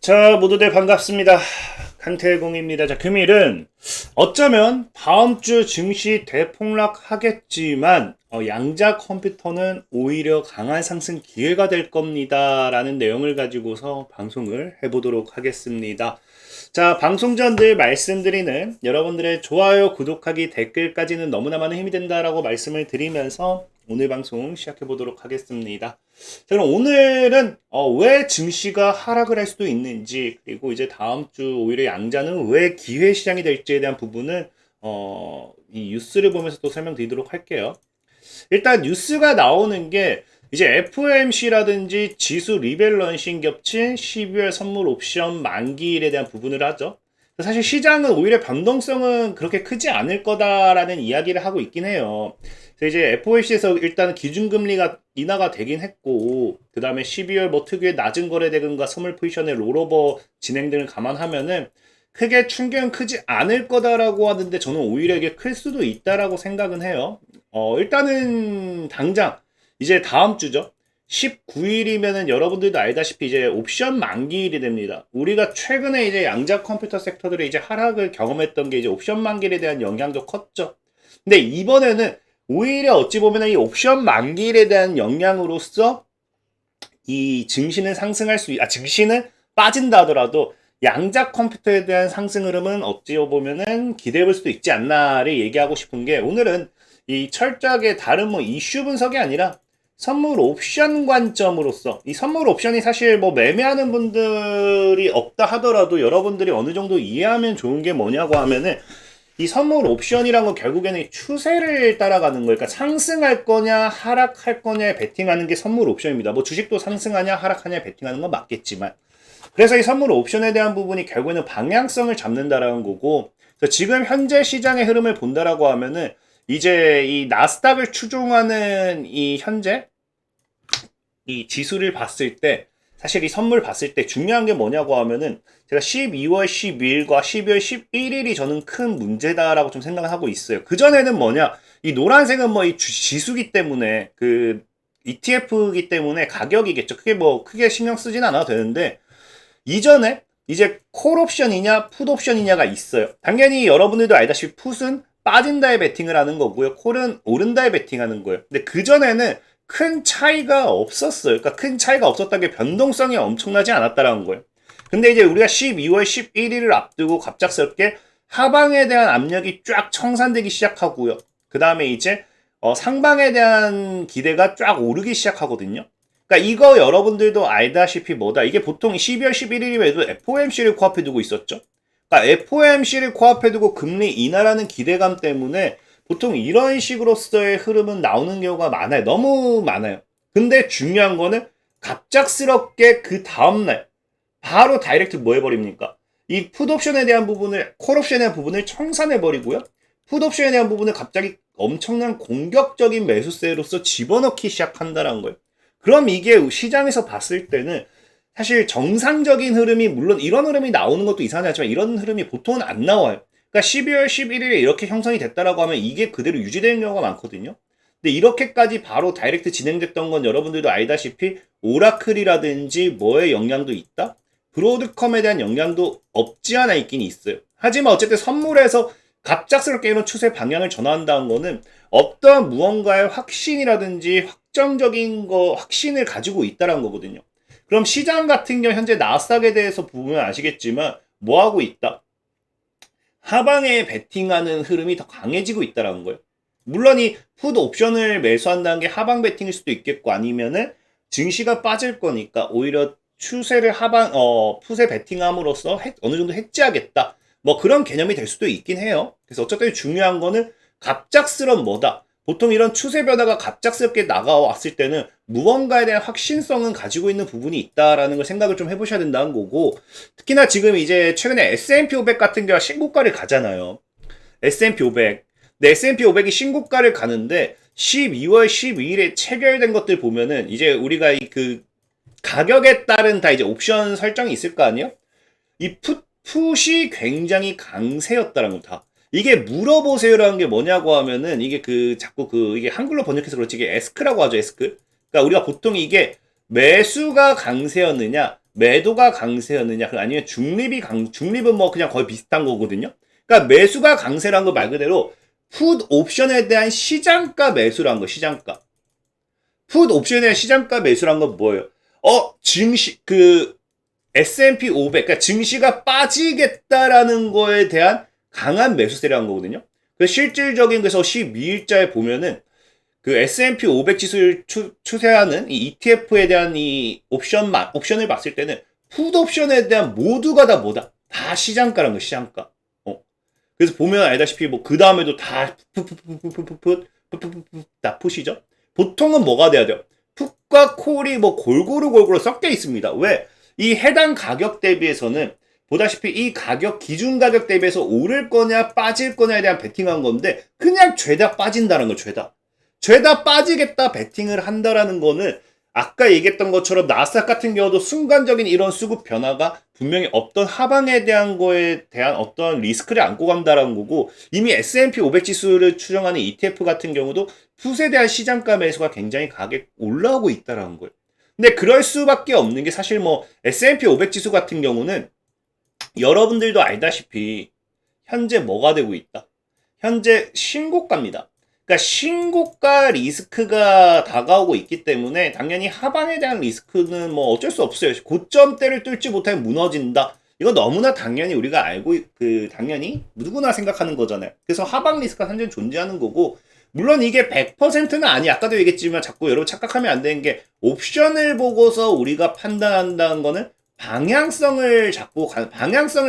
자, 모두들 반갑습니다. 강태공입니다. 자, 금일은 어쩌면 다음 주 증시 대폭락하겠지만 양자 컴퓨터는 오히려 강한 상승 기회가 될 겁니다. 라는 내용을 가지고서 방송을 해보도록 하겠습니다. 자, 방송 전 늘 말씀드리는 여러분들의 좋아요, 구독하기, 댓글까지는 너무나 많은 힘이 된다라고 말씀을 드리면서 오늘 방송 시작해 보도록 하겠습니다. 자, 그럼 오늘은 왜 증시가 하락을 할 수도 있는지, 그리고 이제 다음 주 오히려 양자는 왜 기회 시장이 될지에 대한 부분을 이 뉴스를 보면서 또 설명드리도록 할게요. 일단 뉴스가 나오는 게 이제 FOMC라든지 지수 리밸런싱 겹친 12월 선물 옵션 만기일에 대한 부분을 하죠. 사실 시장은 오히려 변동성은 그렇게 크지 않을 거다라는 이야기를 하고 있긴 해요. 그래서 이제 FOMC에서 일단 기준금리가 인하가 되긴 했고, 그 다음에 12월 뭐 특유의 낮은 거래 대금과 선물 포지션의 롤오버 진행 등을 감안하면은 크게 충격은 크지 않을 거다라고 하는데, 저는 오히려 이게 클 수도 있다라고 생각은 해요. 일단은 당장 이제 다음 주죠. 19일이면은 여러분들도 알다시피 이제 옵션 만기일이 됩니다. 우리가 최근에 이제 양자 컴퓨터 섹터들이 이제 하락을 경험했던 게 이제 옵션 만기일에 대한 영향도 컸죠. 근데 이번에는 오히려 어찌 보면 이 옵션 만기일에 대한 영향으로서 이 증시는 상승할 증시는 빠진다 하더라도 양자 컴퓨터에 대한 상승 흐름은 어찌 보면은 기대해 볼 수도 있지 않나를 얘기하고 싶은 게, 오늘은 이 철저하게 다른 뭐 이슈 분석이 아니라 선물 옵션 관점으로서, 이 선물 옵션이 사실 뭐 매매하는 분들이 없다 하더라도 여러분들이 어느 정도 이해하면 좋은 게 뭐냐고 하면은, 이 선물 옵션이란 건 결국에는 추세를 따라가는 거예요. 그러니까 상승할 거냐 하락할 거냐에 베팅하는 게 선물 옵션입니다. 뭐 주식도 상승하냐 하락하냐에 베팅하는 건 맞겠지만, 그래서 이 선물 옵션에 대한 부분이 결국에는 방향성을 잡는다라는 거고, 그래서 지금 현재 시장의 흐름을 본다라고 하면은 이제 이 나스닥을 추종하는 이 현재 이 지수를 봤을 때, 사실 이 선물 봤을 때 중요한 게 뭐냐고 하면은, 제가 12월 12일과 12월 11일이 저는 큰 문제다라고 좀 생각을 하고 있어요. 그전에는 뭐냐, 이 노란색은 뭐 이 지수기 때문에, 그 ETF이기 때문에 가격이겠죠. 크게 뭐 크게 신경 쓰진 않아도 되는데, 이전에 이제 콜 옵션이냐 풋 옵션이냐가 있어요. 당연히 여러분들도 알다시피 풋은 빠진다에 베팅을 하는 거고요, 콜은 오른다에 베팅하는 거예요. 근데 그전에는 큰 차이가 없었어요. 그러니까 큰 차이가 없었다는 게 변동성이 엄청나지 않았다라는 거예요. 근데 이제 우리가 12월 11일을 앞두고 갑작스럽게 하방에 대한 압력이 쫙 청산되기 시작하고요. 그 다음에 이제 상방에 대한 기대가 쫙 오르기 시작하거든요. 그러니까 이거 여러분들도 알다시피 뭐다, 이게 보통 12월 11일임에도 FOMC를 코앞에 두고 있었죠. 그러니까 FOMC를 코앞에 두고 금리 인하라는 기대감 때문에 보통 이런 식으로서의 흐름은 나오는 경우가 많아요. 너무 많아요. 근데 중요한 거는 갑작스럽게 그 다음날 바로 다이렉트 뭐 해버립니까? 이 풋옵션에 대한 부분을, 콜옵션에 대한 부분을 청산해버리고요, 풋옵션에 대한 부분을 갑자기 엄청난 공격적인 매수세로서 집어넣기 시작한다는 거예요. 그럼 이게 시장에서 봤을 때는 사실 정상적인 흐름이, 물론 이런 흐름이 나오는 것도 이상하지만 이런 흐름이 보통은 안 나와요. 그러니까 12월 11일에 이렇게 형성이 됐다라고 하면 이게 그대로 유지되는 경우가 많거든요. 근데 이렇게까지 바로 다이렉트 진행됐던 건 여러분들도 알다시피 오라클이라든지 뭐의 영향도 있다? 브로드컴에 대한 영향도 없지 않아 있긴 있어요. 하지만 어쨌든 선물에서 갑작스럽게 이런 추세 방향을 전환한다는 거는 어떤 무언가의 확신이라든지 확정적인 확신을 가지고 있다는 거거든요. 그럼 시장 같은 경우 현재 나스닥에 대해서 보면 아시겠지만 뭐 하고 있다? 하방에 베팅하는 흐름이 더 강해지고 있다는 거예요. 물론 이 풋 옵션을 매수한다는 게 하방 베팅일 수도 있겠고, 아니면은 증시가 빠질 거니까 오히려 추세를 풋에 베팅함으로써 어느 정도 해지하겠다, 뭐 그런 개념이 될 수도 있긴 해요. 그래서 어쨌든 중요한 거는 갑작스러운 뭐다. 보통 이런 추세 변화가 갑작스럽게 나가왔을 때는 무언가에 대한 확신성은 가지고 있는 부분이 있다라는 걸 생각을 좀 해보셔야 된다는 거고, 특히나 지금 이제 최근에 S&P 500 같은 경우가 신고가를 가잖아요. S&P 500. 근데 S&P 500이 신고가를 가는데 12월 12일에 체결된 것들 보면은 이제 우리가 그 가격에 따른 다 이제 옵션 설정이 있을 거 아니에요? 이 풋이 굉장히 강세였다는 겁니다. 이게 물어보세요라는 게 뭐냐고 하면은, 이게 자꾸 이게 한글로 번역해서 그렇지 이게 에스크라고 하죠, 에스크. 그러니까 우리가 보통 이게 매수가 강세였느냐 매도가 강세였느냐, 아니면 중립은 뭐 그냥 거의 비슷한 거거든요. 그러니까 매수가 강세란 거 말 그대로 풋 옵션에 대한 시장가 매수란 거, 시장가. 풋 옵션에 대한 시장가 매수란 건 뭐예요? S&P 500, 그러니까 증시가 빠지겠다라는 거에 대한 강한 매수세라는 거거든요. 그래서 실질적인 그래서 12일자에 보면은 그 S&P 500 지수를 추세하는 이 ETF에 대한 이 옵션을 봤을 때는 풋 옵션에 대한 모두가 다 뭐다? 다 시장가라는 거, 시장가. 그래서 보면 알다시피 뭐 그 다음에도 다 다 풋이죠. 보통은 뭐가 돼야 돼요? 풋과 콜이 뭐 골고루 섞여 있습니다. 왜? 이 해당 가격 대비해서는 보다시피 이 가격 기준 가격 대비해서 오를 거냐 빠질 거냐에 대한 베팅한 건데 그냥 죄다 빠진다는 거, 죄다 빠지겠다 베팅을 한다라는 거는 아까 얘기했던 것처럼 나스닥 같은 경우도 순간적인 이런 수급 변화가 분명히 없던 하방에 대한 거에 대한 어떤 리스크를 안고 간다라는 거고, 이미 S&P 500 지수를 추정하는 ETF 같은 경우도 풋에 대한 시장가 매수가 굉장히 가격 올라오고 있다라는 거예요. 근데 그럴 수밖에 없는 게 사실 뭐 S&P 500 지수 같은 경우는 여러분들도 알다시피 현재 뭐가 되고 있다? 현재 신고가입니다. 그러니까 신고가 리스크가 다가오고 있기 때문에 당연히 하방에 대한 리스크는 뭐 어쩔 수 없어요. 고점대를 뚫지 못하면 무너진다. 이거 너무나 당연히 우리가 알고 당연히 누구나 생각하는 거잖아요. 그래서 하방 리스크가 현재 존재하는 거고, 물론 이게 100%는 아까도 얘기했지만 자꾸 여러분 착각하면 안 되는 게 옵션을 보고서 우리가 판단한다는 거는 방향성을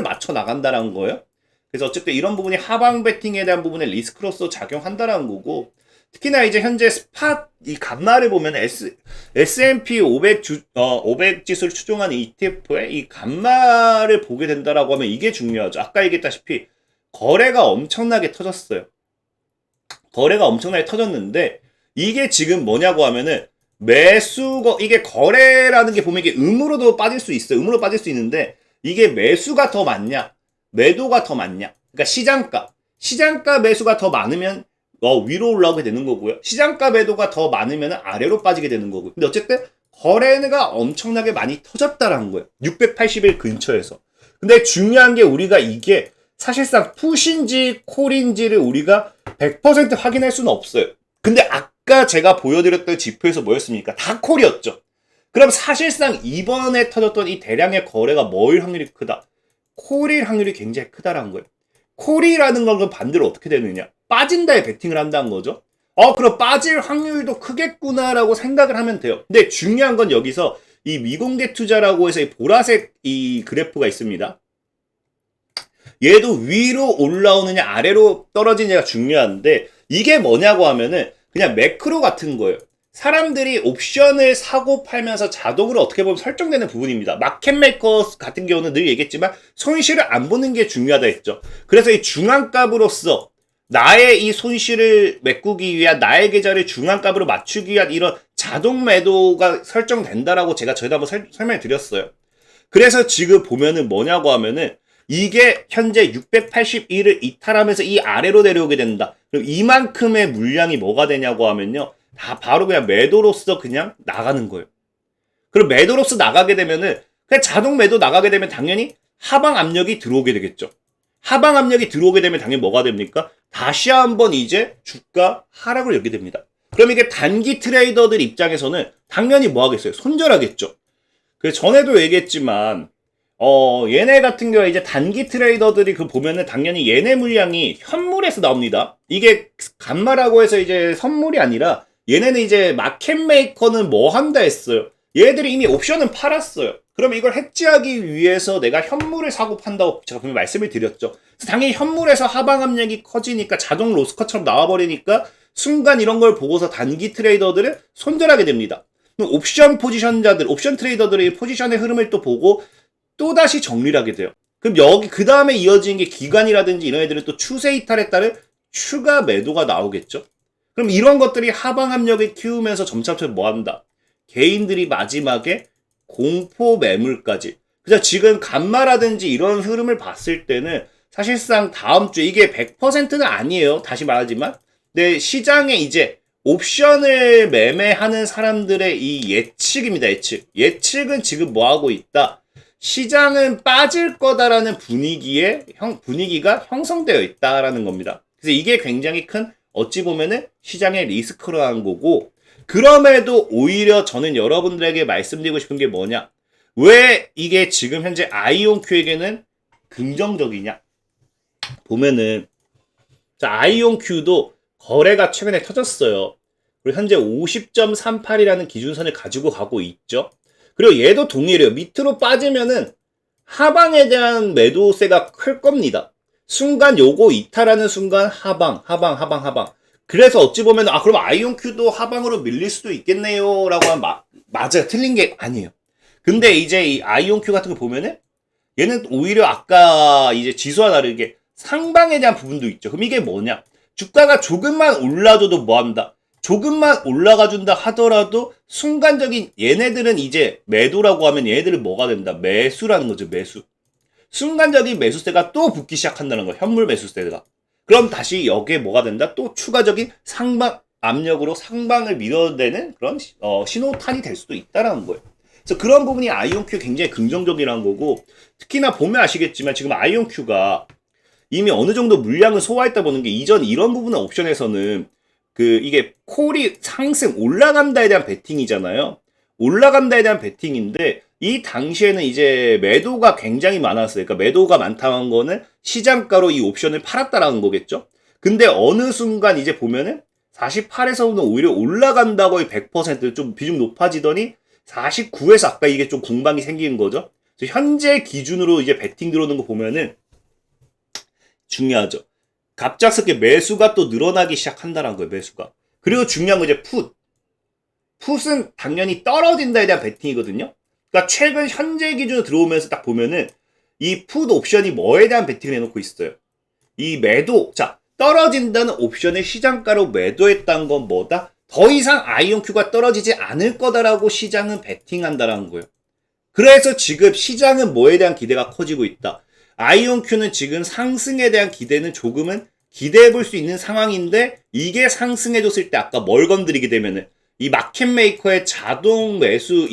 맞춰 나간다는 거예요. 그래서 어쨌든 이런 부분이 하방 베팅에 대한 부분에 리스크로서 작용한다라는 거고, 특히나 이제 현재 이 감마를 보면 S&P 500 지수를 추종하는 ETF의 이 감마를 보게 된다라고 하면 이게 중요하죠. 아까 얘기했다시피 거래가 엄청나게 터졌어요. 거래가 엄청나게 터졌는데 이게 지금 뭐냐고 하면은 이게 거래라는 게 보면 이게 음으로도 빠질 수 있어요. 음으로 빠질 수 있는데 이게 매수가 더 많냐, 매도가 더 많냐. 그러니까 시장가 매수가 더 많으면 위로 올라오게 되는 거고요. 시장가 매도가 더 많으면 아래로 빠지게 되는 거고요. 근데 어쨌든 거래가 엄청나게 많이 터졌다라는 거예요. 680일 근처에서. 근데 중요한 게 우리가 이게 사실상 풋인지 콜인지를 우리가 100% 확인할 수는 없어요. 근데 아까 제가 보여드렸던 지표에서 뭐였습니까? 다 콜이었죠. 그럼 사실상 이번에 터졌던 이 대량의 거래가 뭐일 확률이 크다? 콜일 확률이 굉장히 크다라는 거예요. 콜이라는 건 반대로 어떻게 되느냐? 빠진다에 베팅을 한다는 거죠. 그럼 빠질 확률도 크겠구나라고 생각을 하면 돼요. 근데 중요한 건 여기서 이 미공개 투자라고 해서 이 보라색 이 그래프가 있습니다. 얘도 위로 올라오느냐 아래로 떨어지느냐가 중요한데 이게 뭐냐고 하면은 그냥 매크로 같은 거예요. 사람들이 옵션을 사고 팔면서 자동으로 어떻게 보면 설정되는 부분입니다. 마켓메이커 같은 경우는 늘 얘기했지만 손실을 안 보는 게 중요하다 했죠. 그래서 이 중앙값으로서 나의 이 손실을 메꾸기 위한, 나의 계좌를 중앙값으로 맞추기 위한 이런 자동 매도가 설정된다라고 제가 저희도 한번 설명을 드렸어요. 그래서 지금 보면은 뭐냐고 하면은 이게 현재 681을 이탈하면서 이 아래로 내려오게 된다. 그럼 이만큼의 물량이 뭐가 되냐고 하면요, 다 바로 그냥 매도로서 그냥 나가는 거예요. 그럼 매도로서 나가게 되면은 그냥 자동 매도 나가게 되면 당연히 하방 압력이 들어오게 되겠죠. 하방 압력이 들어오게 되면 당연히 뭐가 됩니까? 다시 한번 이제 주가 하락을 열게 됩니다. 그럼 이게 단기 트레이더들 입장에서는 당연히 뭐 하겠어요? 손절하겠죠. 그래서 전에도 얘기했지만 얘네 같은 경우에 이제 단기 트레이더들이 보면은 당연히 얘네 물량이 현물에서 나옵니다. 이게 간마라고 해서 이제 선물이 아니라 얘네는 이제 마켓메이커는 뭐 한다 했어요. 얘들이 이미 옵션은 팔았어요. 그럼 이걸 해지하기 위해서 내가 현물을 사고 판다고 제가 분명히 말씀을 드렸죠. 그래서 당연히 현물에서 하방 압력이 커지니까 자동 로스컷처럼 나와버리니까 순간 이런 걸 보고서 단기 트레이더들은 손절하게 됩니다. 그럼 옵션 트레이더들의 포지션의 흐름을 또 보고 또다시 정리를 하게 돼요. 그럼 그 다음에 이어지는 게 기관이라든지 이런 애들은 또 추세 이탈에 따른 추가 매도가 나오겠죠. 그럼 이런 것들이 하방 압력을 키우면서 점차점 뭐 한다? 개인들이 마지막에 공포 매물까지. 그래서 지금 감마라든지 이런 흐름을 봤을 때는 사실상 다음 주에 이게 100%는 아니에요. 다시 말하지만. 근데 시장에 이제 옵션을 매매하는 사람들의 이 예측입니다. 예측은 지금 뭐 하고 있다? 시장은 빠질 거다라는 분위기가 형성되어 있다라는 겁니다. 그래서 이게 굉장히 큰 어찌 보면은 시장의 리스크라는 거고, 그럼에도 오히려 저는 여러분들에게 말씀드리고 싶은 게 뭐냐? 왜 이게 지금 현재 아이온큐에게는 긍정적이냐? 보면은 자, 아이온큐도 거래가 최근에 터졌어요. 그리고 현재 50.38이라는 기준선을 가지고 가고 있죠. 그리고 얘도 동일해요. 밑으로 빠지면은 하방에 대한 매도세가 클 겁니다. 순간 요거 이탈하는 순간 하방. 그래서 어찌 보면 그럼 아이온큐도 하방으로 밀릴 수도 있겠네요 라고 하면 맞아요. 틀린 게 아니에요. 근데 이제 이 아이온큐 같은 거 보면은 얘는 오히려 아까 이제 지수와 다르게 상방에 대한 부분도 있죠. 그럼 이게 뭐냐? 주가가 조금만 올라줘도 뭐한다? 조금만 올라가준다 하더라도 순간적인, 얘네들은 이제 매도라고 하면 얘네들은 뭐가 된다? 매수라는 거죠. 매수. 순간적인 매수세가 또 붙기 시작한다는 거예요. 현물 매수세가. 그럼 다시 여기에 뭐가 된다? 또 추가적인 상방 압력으로 상방을 밀어내는 그런 신호탄이 될 수도 있다는 거예요. 그래서 그런 부분이 아이온큐 굉장히 긍정적이라는 거고, 특히나 보면 아시겠지만 지금 아이온큐가 이미 어느 정도 물량을 소화했다 보는 게, 이전 이런 부분의 옵션에서는 이게 콜이 상승 올라간다에 대한 베팅이잖아요. 올라간다에 대한 베팅인데 이 당시에는 이제 매도가 굉장히 많았어요. 그러니까 매도가 많다는 거는 시장가로 이 옵션을 팔았다라는 거겠죠. 근데 어느 순간 이제 보면은 48에서는 오히려 올라간다고 100%좀 비중 높아지더니 49에서 아까 이게 좀 공방이 생기는 거죠. 그래서 현재 기준으로 이제 베팅 들어오는 거 보면은 중요하죠. 갑작스럽게 매수가 또 늘어나기 시작한다는 거예요. 매수가. 그리고 중요한 거 이제 풋은 당연히 떨어진다에 대한 베팅이거든요. 그러니까 최근 현재 기준으로 들어오면서 딱 보면은 이 풋 옵션이 뭐에 대한 베팅을 해놓고 있어요. 이 매도, 자, 떨어진다는 옵션을 시장가로 매도했다는 건 뭐다? 더 이상 아이온큐가 떨어지지 않을 거다라고 시장은 베팅한다라는 거예요. 그래서 지금 시장은 뭐에 대한 기대가 커지고 있다. 아이온큐는 지금 상승에 대한 기대는 조금은 기대해 볼 수 있는 상황인데, 이게 상승해줬을 때 아까 뭘 건드리게 되면은 이 마켓메이커의 자동 매수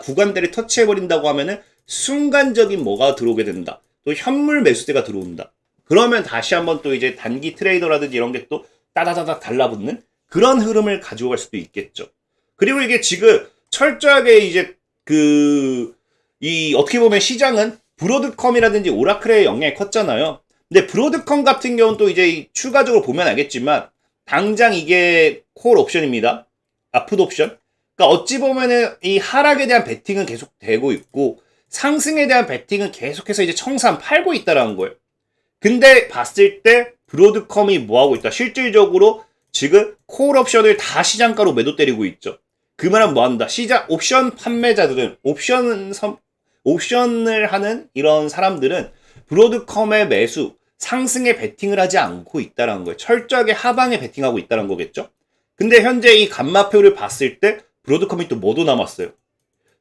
구간대를 터치해버린다고 하면은 순간적인 뭐가 들어오게 된다. 또 현물 매수세가 들어온다. 그러면 다시 한번 또 이제 단기 트레이더라든지 이런 게 또 따다다닥 달라붙는 그런 흐름을 가지고 갈 수도 있겠죠. 그리고 이게 지금 철저하게 이제 어떻게 보면 시장은 브로드컴이라든지 오라클의 영향이 컸잖아요. 근데 브로드컴 같은 경우는 또 이제 추가적으로 보면 알겠지만 당장 이게 콜 옵션입니다. 풋 옵션. 그러니까 어찌 보면은 이 하락에 대한 베팅은 계속 되고 있고 상승에 대한 베팅은 계속해서 이제 청산 팔고 있다라는 거예요. 근데 봤을 때 브로드컴이 뭐 하고 있다? 실질적으로 지금 콜 옵션을 다 시장가로 매도 때리고 있죠. 그 말은 뭐 한다? 시장 옵션 판매자들은 옵션을 하는 이런 사람들은 브로드컴의 매수, 상승에 베팅을 하지 않고 있다는 거예요. 철저하게 하방에 베팅하고 있다는 거겠죠. 근데 현재 이 감마표를 봤을 때 브로드컴이 또 뭐도 남았어요.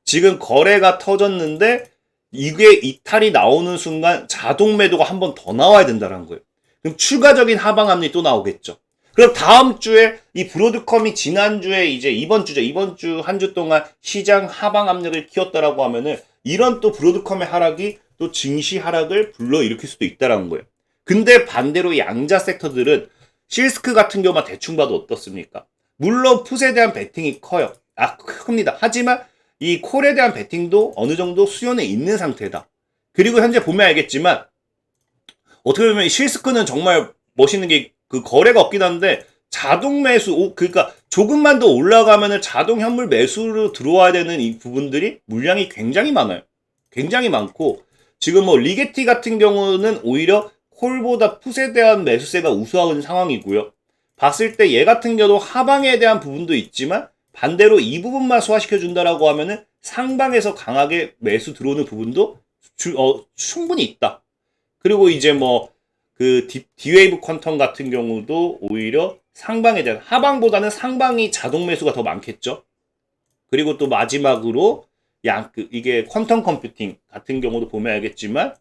지금 거래가 터졌는데 이게 이탈이 나오는 순간 자동 매도가 한 번 더 나와야 된다는 거예요. 그럼 추가적인 하방 압력이 또 나오겠죠. 그럼 다음 주에 이 브로드컴이 지난주에 이제 이번 주 한 주 동안 시장 하방 압력을 키웠다라고 하면은 이런 또 브로드컴의 하락이 또 증시 하락을 불러일으킬 수도 있다라는 거예요. 근데 반대로 양자 섹터들은 실스크 같은 경우만 대충 봐도 어떻습니까? 물론 풋에 대한 베팅이 커요. 큽니다. 하지만 이 콜에 대한 베팅도 어느 정도 수요는 있는 상태다. 그리고 현재 보면 알겠지만 어떻게 보면 실스크는 정말 멋있는 게 거래가 없긴 한데 자동 매수, 그러니까 조금만 더 올라가면은 자동 현물 매수로 들어와야 되는 이 부분들이 물량이 굉장히 많아요. 굉장히 많고 지금 뭐 리게티 같은 경우는 오히려 콜보다 풋에 대한 매수세가 우수한 상황이고요. 봤을 때 얘 같은 경우도 하방에 대한 부분도 있지만 반대로 이 부분만 소화시켜준다라고 하면은 상방에서 강하게 매수 들어오는 부분도 충분히 있다. 그리고 이제 디웨이브 퀀텀 같은 경우도 오히려 상방에 대한, 하방보다는 상방이 자동 매수가 더 많겠죠. 그리고 또 마지막으로 이게 퀀텀 컴퓨팅 같은 경우도 보면 알겠지만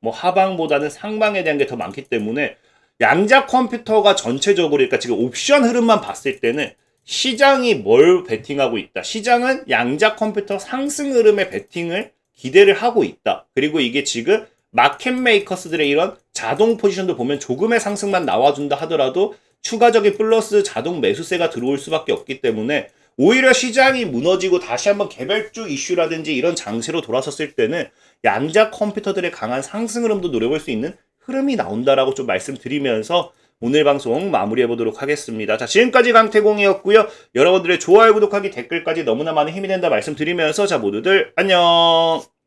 하방보다는 상방에 대한 게 더 많기 때문에 양자 컴퓨터가 전체적으로, 그러니까 지금 옵션 흐름만 봤을 때는 시장이 뭘 베팅하고 있다. 시장은 양자 컴퓨터 상승 흐름에 베팅을 기대를 하고 있다. 그리고 이게 지금 마켓 메이커스들의 이런 자동 포지션도 보면 조금의 상승만 나와준다 하더라도 추가적인 플러스 자동 매수세가 들어올 수밖에 없기 때문에 오히려 시장이 무너지고 다시 한번 개별주 이슈라든지 이런 장세로 돌아섰을 때는 양자 컴퓨터들의 강한 상승 흐름도 노려볼 수 있는 흐름이 나온다라고 좀 말씀드리면서 오늘 방송 마무리해보도록 하겠습니다. 자, 지금까지 강태공이었고요. 여러분들의 좋아요, 구독하기, 댓글까지 너무나 많은 힘이 된다 말씀드리면서 자, 모두들 안녕!